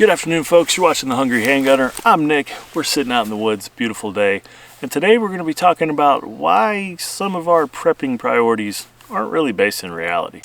Good afternoon, folks. You're watching The Hungry Handgunner. I'm Nick. We're sitting out in the woods, beautiful day. And today we're going to be talking about why some of our prepping priorities aren't really based in reality.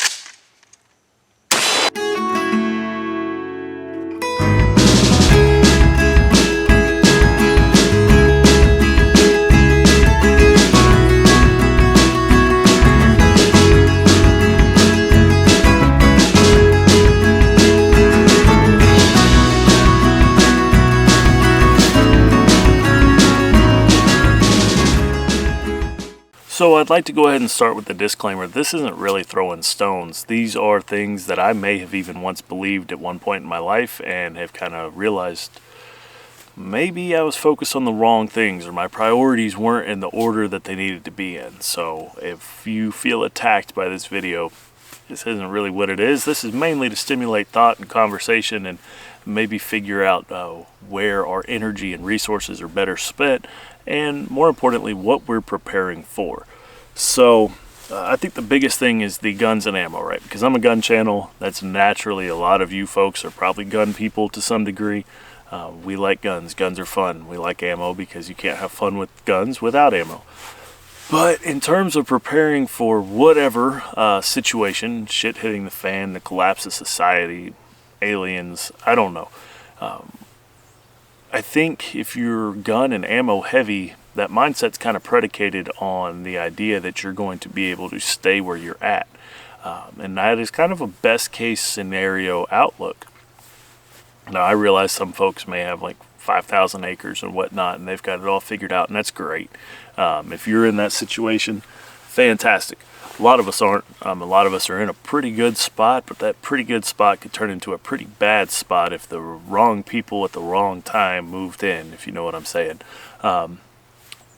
So I'd like to go ahead and start with the disclaimer. This isn't really throwing stones. These are things that I may have even once believed at one point in my life and have kind of realized maybe I was focused on the wrong things or my priorities weren't in the order that they needed to be in. So if you feel attacked by this video, this isn't really what it is. This is mainly to stimulate thought and conversation and maybe figure out where our energy and resources are better spent, and more importantly, what we're preparing for. So I think the biggest thing is the guns and ammo, right? Because I'm a gun channel. That's naturally, a lot of you folks are probably gun people to some degree. We like guns. Guns are fun. We like ammo because you can't have fun with guns without ammo. But in terms of preparing for whatever situation, shit hitting the fan, the collapse of society, aliens, I don't know. I think if you're gun and ammo heavy, that mindset's kind of predicated on the idea that you're going to be able to stay where you're at. And that is kind of a best case scenario outlook. Now, I realize some folks may have like 5,000 acres and whatnot, and they've got it all figured out, and that's great. If you're in that situation, fantastic. A lot of us aren't. A lot of us are in a pretty good spot, but that pretty good spot could turn into a pretty bad spot if the wrong people at the wrong time moved in, if you know what I'm saying.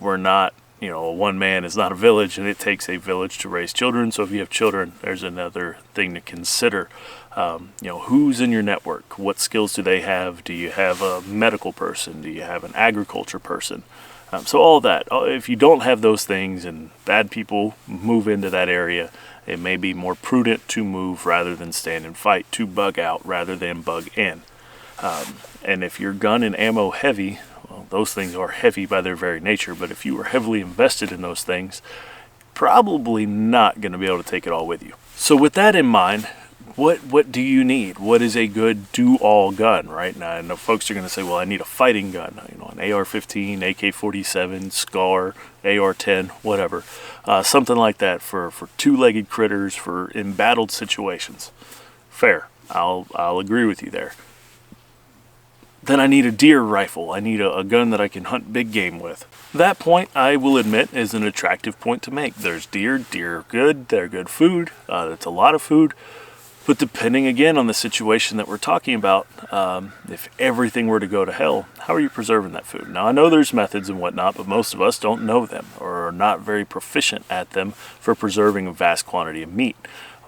We're not, a one man is not a village, and it takes a village to raise children. So if you have children, there's another thing to consider. Who's in your network? What skills do they have? Do you have a medical person? Do you have an agriculture person? So all that. If you don't have those things and bad people move into that area, it may be more prudent to move rather than stand and fight, to bug out rather than bug in. And if you're gun and ammo heavy, well, those things are heavy by their very nature, but if you are heavily invested in those things, probably not going to be able to take it all with you. So with that in mind, what do you need? What is a good do-all gun, right? Now, I know folks are going to say, well, I need a fighting gun, an AR-15, AK-47, SCAR, AR-10, whatever. Something like that for two-legged critters, for embattled situations. Fair. I'll agree with you there. Then I need a deer rifle. I need a gun that I can hunt big game with. That point, I will admit, is an attractive point to make. There's deer. Deer are good. They're good food. That's a lot of food. But depending, again, on the situation that we're talking about, if everything were to go to hell, how are you preserving that food? Now, I know there's methods and whatnot, but most of us don't know them or are not very proficient at them for preserving a vast quantity of meat.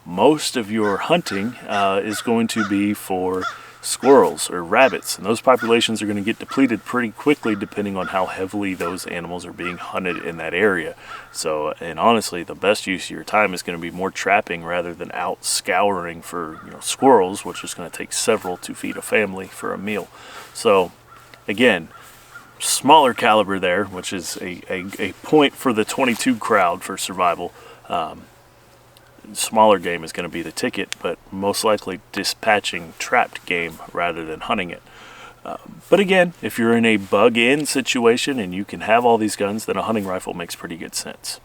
Most of your hunting is going to be for squirrels or rabbits, and those populations are going to get depleted pretty quickly depending on how heavily those animals are being hunted in that area. So, and honestly, the best use of your time is going to be more trapping rather than out scouring for squirrels, which is going to take several to feed a family for a meal. So again, smaller caliber there, which is a point for the 22 crowd for survival. Smaller game is going to be the ticket, but most likely dispatching trapped game rather than hunting it. But again, if you're in a bug-in situation and you can have all these guns, then a hunting rifle makes pretty good sense.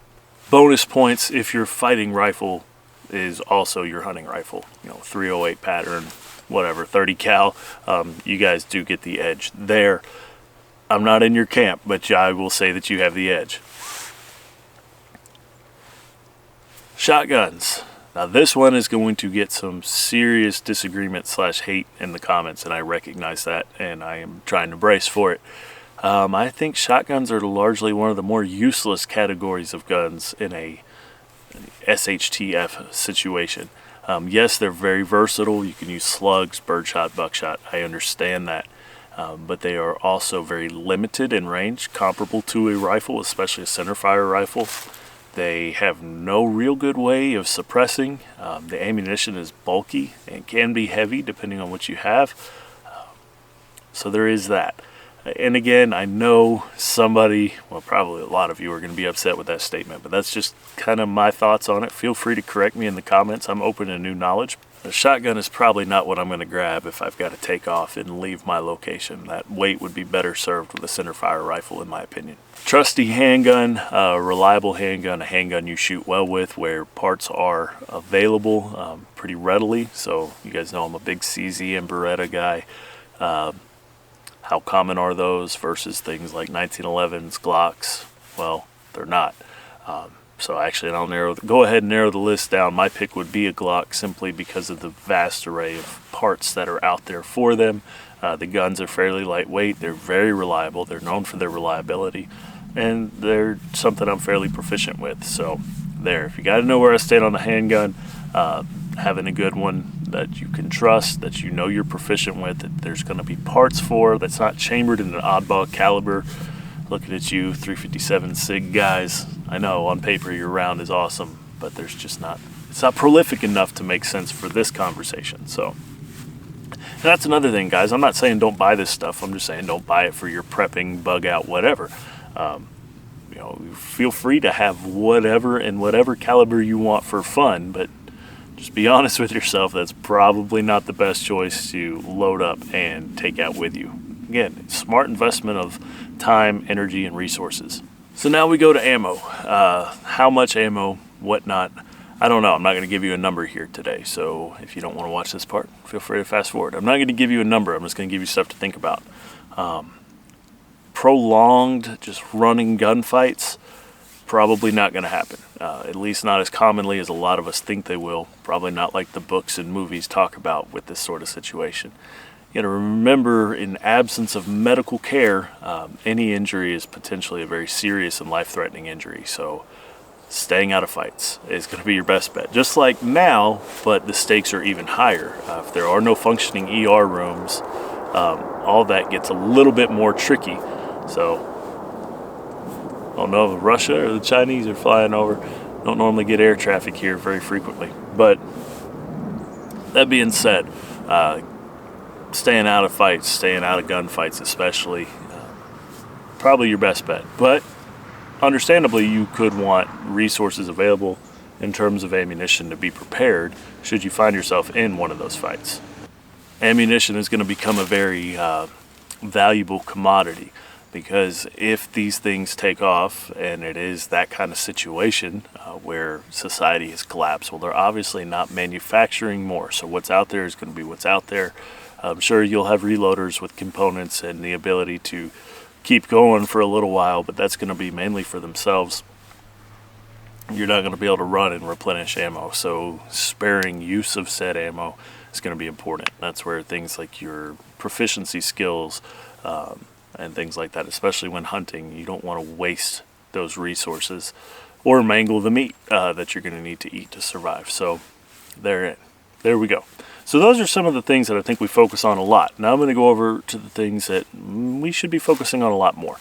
Bonus points if your fighting rifle is also your hunting rifle. 308 pattern, whatever, 30 cal. You guys do get the edge there. I'm not in your camp, but I will say that you have the edge. Shotguns. Now this one is going to get some serious disagreement / hate in the comments, and I recognize that, and I am trying to brace for it. I think shotguns are largely one of the more useless categories of guns in a SHTF situation. Yes, they're very versatile. You can use slugs, birdshot, buckshot. I understand that. But they are also very limited in range, comparable to a rifle, especially a centerfire rifle. They have no real good way of suppressing. The ammunition is bulky and can be heavy depending on what you have. So there is that. And again, I know somebody, well, probably a lot of you are going to be upset with that statement, but that's just kind of my thoughts on it. Feel free to correct me in the comments. I'm open to new knowledge. A shotgun is probably not what I'm going to grab if I've got to take off and leave my location. That weight would be better served with a centerfire rifle, in my opinion. Trusty handgun, a reliable handgun, a handgun you shoot well with, where parts are available pretty readily. So you guys know I'm a big CZ and Beretta guy. How common are those versus things like 1911s, Glocks? Well, they're not. So actually, I'll go ahead and narrow the list down. My pick would be a Glock simply because of the vast array of parts that are out there for them. The guns are fairly lightweight. They're very reliable. They're known for their reliability. And they're something I'm fairly proficient with. So there, if you got to know where I stand on the handgun, having a good one that you can trust, that you know you're proficient with, that there's going to be parts for, that's not chambered in an oddball caliber. Looking at you 357 SIG guys, I know on paper your round is awesome, but there's just not, it's not prolific enough to make sense for this conversation. So, and that's another thing, guys. I'm not saying don't buy this stuff. I'm just saying don't buy it for your prepping, bug out, whatever. You know, feel free to have whatever and whatever caliber you want for fun, but just be honest with yourself. That's probably not the best choice to load up and take out with you. Again, smart investment of time, energy, and resources. So now we go to ammo. How much ammo, whatnot, I don't know. I'm not going to give you a number here today. So if you don't want to watch this part, feel free to fast forward. I'm not going to give you a number. I'm just going to give you stuff to think about. Prolonged, just running gunfights, probably not going to happen. At least not as commonly as a lot of us think they will. Probably not like the books and movies talk about with this sort of situation. You got to remember, in absence of medical care, any injury is potentially a very serious and life-threatening injury. So staying out of fights is going to be your best bet. Just like now, but the stakes are even higher. If there are no functioning ER rooms, all that gets a little bit more tricky. So I don't know if Russia or the Chinese are flying over. Don't normally get air traffic here very frequently. But that being said, staying out of fights, staying out of gunfights especially, probably your best bet. But understandably, you could want resources available in terms of ammunition to be prepared should you find yourself in one of those fights. Ammunition is going to become a very valuable commodity, because if these things take off and it is that kind of situation where society has collapsed, well, they're obviously not manufacturing more. So what's out there is going to be what's out there. I'm sure you'll have reloaders with components and the ability to keep going for a little while, but that's going to be mainly for themselves. You're not going to be able to run and replenish ammo, so sparing use of said ammo is going to be important. That's where things like your proficiency skills and things like that, especially when hunting, you don't want to waste those resources or mangle the meat that you're going to need to eat to survive. So there we go. So those are some of the things that I think we focus on a lot. Now I'm going to go over to the things that we should be focusing on a lot more.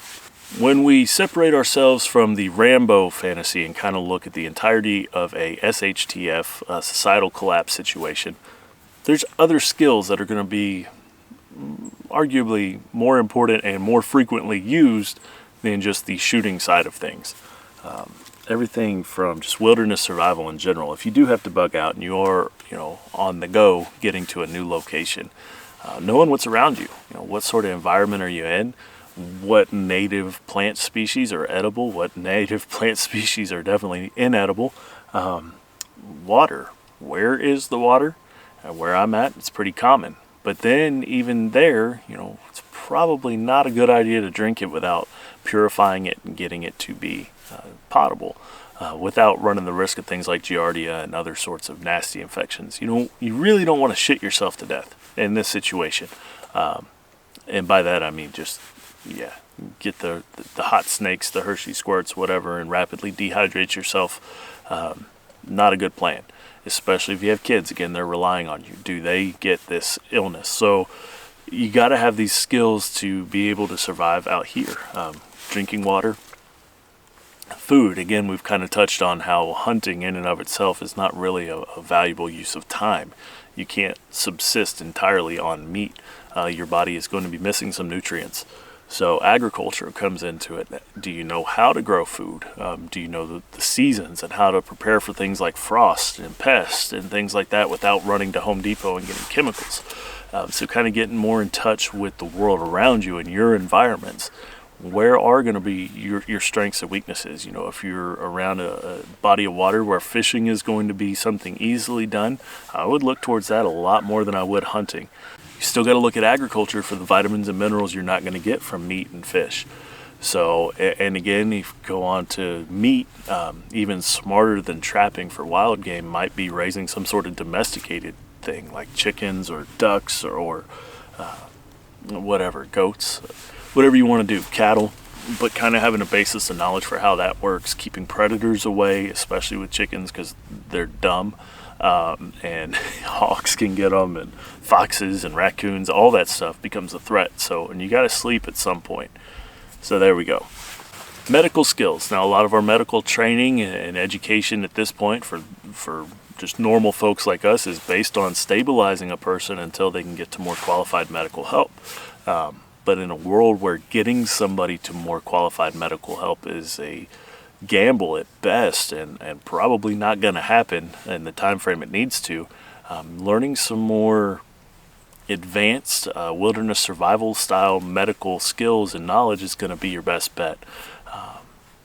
When we separate ourselves from the Rambo fantasy and kind of look at the entirety of a SHTF, societal collapse situation, there's other skills that are going to be arguably more important and more frequently used than just the shooting side of things. Everything from just wilderness survival in general. If you do have to bug out and you are, on the go getting to a new location, knowing what's around you, what sort of environment are you in, what native plant species are edible, what native plant species are definitely inedible, water. Where is the water? Where I'm at, it's pretty common. But then even there, it's probably not a good idea to drink it without purifying it and getting it to be potable, without running the risk of things like Giardia and other sorts of nasty infections. You really don't want to shit yourself to death in this situation. And by that I mean just, get the hot snakes, the Hershey squirts, whatever, and rapidly dehydrate yourself. Not a good plan, especially if you have kids. Again, they're relying on you. Do they get this illness? So you got to have these skills to be able to survive out here. Drinking water, food. Again, we've kind of touched on how hunting in and of itself is not really a valuable use of time. You can't subsist entirely on meat. your body is going to be missing some nutrients. So agriculture comes into it. Do you know how to grow food? Do you know the seasons and how to prepare for things like frost and pests and things like that without running to Home Depot and getting chemicals? So kind of getting more in touch with the world around you and your environments. Where are going to be your strengths and weaknesses? If you're around a body of water where fishing is going to be something easily done, I would look towards that a lot more than I would hunting. You still got to look at agriculture for the vitamins and minerals you're not going to get from meat and fish. So, and again, if you go on to meat, even smarter than trapping for wild game might be raising some sort of domesticated thing like chickens or ducks or whatever, goats, whatever you want to do, cattle, but kind of having a basis of knowledge for how that works, keeping predators away, especially with chickens because they're dumb. And hawks can get them, and foxes and raccoons, all that stuff becomes a threat. So, and you got to sleep at some point. So there we go. Medical skills. Now, a lot of our medical training and education at this point for just normal folks like us is based on stabilizing a person until they can get to more qualified medical help. But in a world where getting somebody to more qualified medical help is a gamble at best and probably not going to happen in the time frame it needs to, learning some more advanced wilderness survival style medical skills and knowledge is going to be your best bet.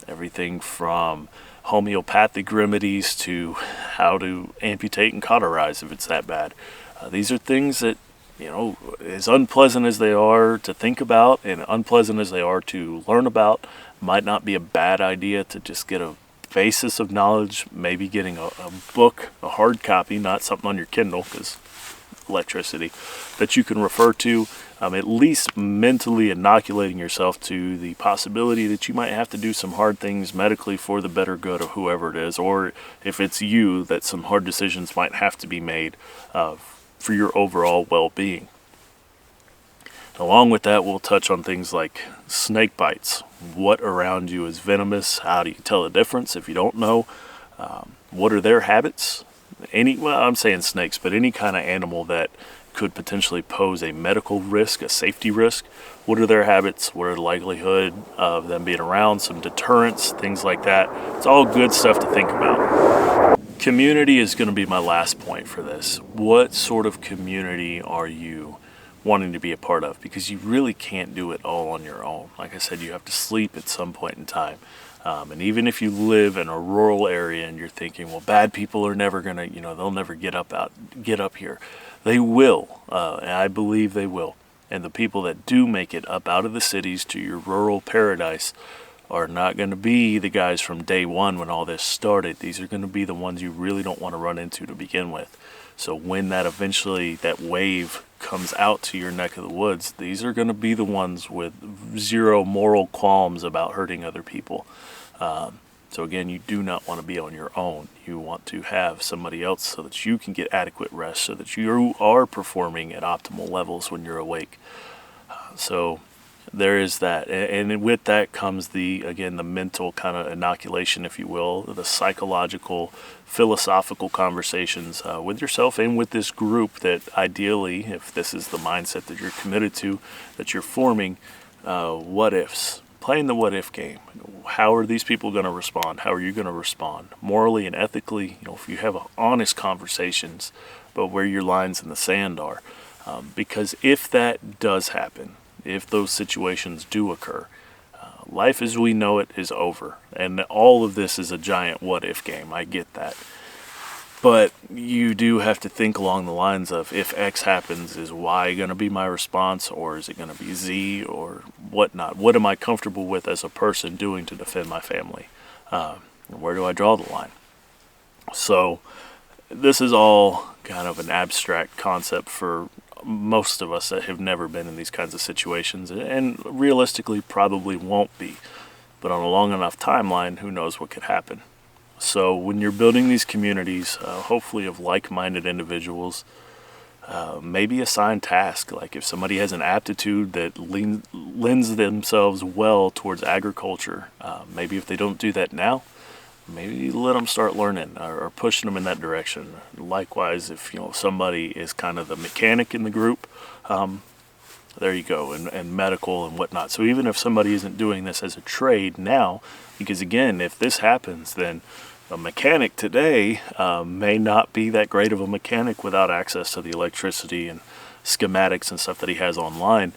Everything from homeopathic remedies to how to amputate and cauterize if it's that bad. These are things that, as unpleasant as they are to think about and unpleasant as they are to learn about, might not be a bad idea to just get a basis of knowledge, maybe getting a book, a hard copy, not something on your Kindle because electricity, that you can refer to, at least mentally inoculating yourself to the possibility that you might have to do some hard things medically for the better good of whoever it is, or if it's you, that some hard decisions might have to be made for your overall well-being. Along with that, we'll touch on things like snake bites. What around you is venomous? How do you tell the difference if you don't know? What are their habits? I'm saying snakes, but any kind of animal that could potentially pose a medical risk, a safety risk. What are their habits? What are the likelihood of them being around? Some deterrents, things like that. It's all good stuff to think about. Community is going to be my last point for this. What sort of community are you wanting to be a part of? Because you really can't do it all on your own. Like I said, you have to sleep at some point in time. And even if you live in a rural area and you're thinking, well, bad people are never going to, they'll never get up here. They will, and I believe they will. And the people that do make it up out of the cities to your rural paradise are not going to be the guys from day one when all this started. These are going to be the ones you really don't want to run into to begin with. So when that wave comes out to your neck of the woods, these are going to be the ones with zero moral qualms about hurting other people. So again, you do not want to be on your own. You want to have somebody else so that you can get adequate rest, so that you are performing at optimal levels when you're awake. So there is that. And with that comes the mental kind of inoculation, if you will, the psychological, philosophical conversations with yourself and with this group that ideally, if this is the mindset that you're committed to, that you're forming, what ifs. Playing the what if game. How are these people going to respond? How are you going to respond? Morally and ethically, if you have honest conversations about where your lines in the sand are. Because if that does happen, if those situations do occur, life as we know it is over. And all of this is a giant what if game. I get that. But you do have to think along the lines of, if X happens, is Y going to be my response, or is it going to be Z, or whatnot? What am I comfortable with as a person doing to defend my family? Where do I draw the line? So this is all kind of an abstract concept for most of us that have never been in these kinds of situations, and realistically probably won't be. But on a long enough timeline, who knows what could happen? So when you're building these communities, hopefully of like-minded individuals, maybe assign tasks. Like if somebody has an aptitude that lends themselves well towards agriculture, maybe if they don't do that now, maybe let them start learning or pushing them in that direction. Likewise, if somebody is kind of the mechanic in the group, there you go, and medical and whatnot. So even if somebody isn't doing this as a trade now, because again, if this happens, then a mechanic today may not be that great of a mechanic without access to the electricity and schematics and stuff that he has online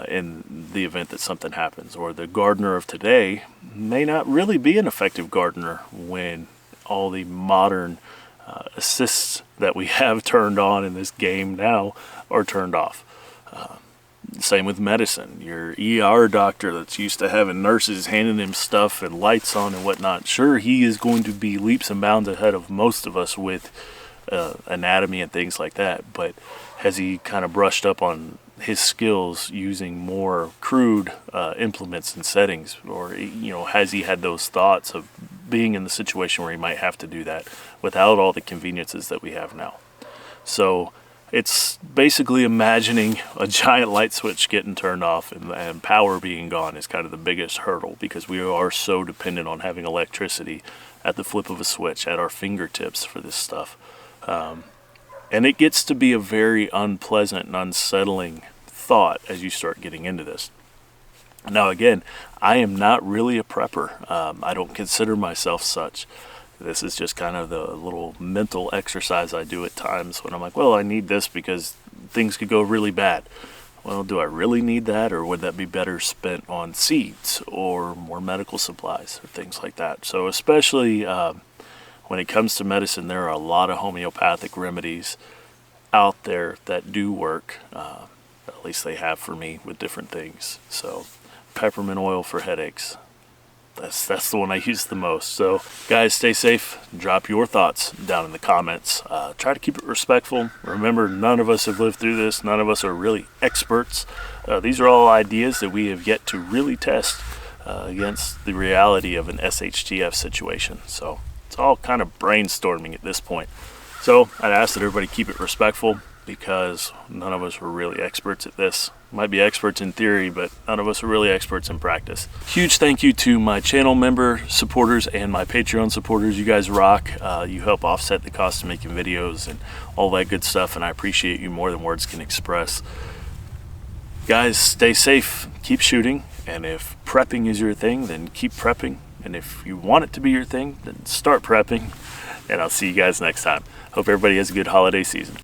in the event that something happens. Or the gardener of today may not really be an effective gardener when all the modern assists that we have turned on in this game now are turned off. Same with medicine. Your ER doctor that's used to having nurses handing him stuff and lights on and whatnot, sure, he is going to be leaps and bounds ahead of most of us with anatomy and things like that, but has he kind of brushed up on his skills using more crude implements and settings? Or, has he had those thoughts of being in the situation where he might have to do that without all the conveniences that we have now? So it's basically imagining a giant light switch getting turned off and power being gone is kind of the biggest hurdle, because we are so dependent on having electricity at the flip of a switch at our fingertips for this stuff. And it gets to be a very unpleasant and unsettling thought as you start getting into this. Now again, I am not really a prepper. I don't consider myself such. This is just kind of the little mental exercise I do at times when I'm like, well, I need this because things could go really bad. Well, do I really need that, or would that be better spent on seeds or more medical supplies or things like that? So especially when it comes to medicine, there are a lot of homeopathic remedies out there that do work. At least they have for me with different things. So peppermint oil for headaches. That's the one I use the most. So guys, stay safe. Drop your thoughts down in the comments. Try to keep it respectful. Remember, none of us have lived through this. None of us are really experts. These are all ideas that we have yet to really test against the reality of an SHTF situation. So it's all kind of brainstorming at this point. So I'd ask that everybody keep it respectful, because none of us were really experts at this. Might be experts in theory, but none of us are really experts in practice. Huge thank you to my channel member supporters and my Patreon supporters. You guys rock. You help offset the cost of making videos and all that good stuff, and I appreciate you more than words can express. Guys, stay safe, keep shooting, and if prepping is your thing, then keep prepping. And if you want it to be your thing, then start prepping. And I'll see you guys next time. Hope everybody has a good holiday season.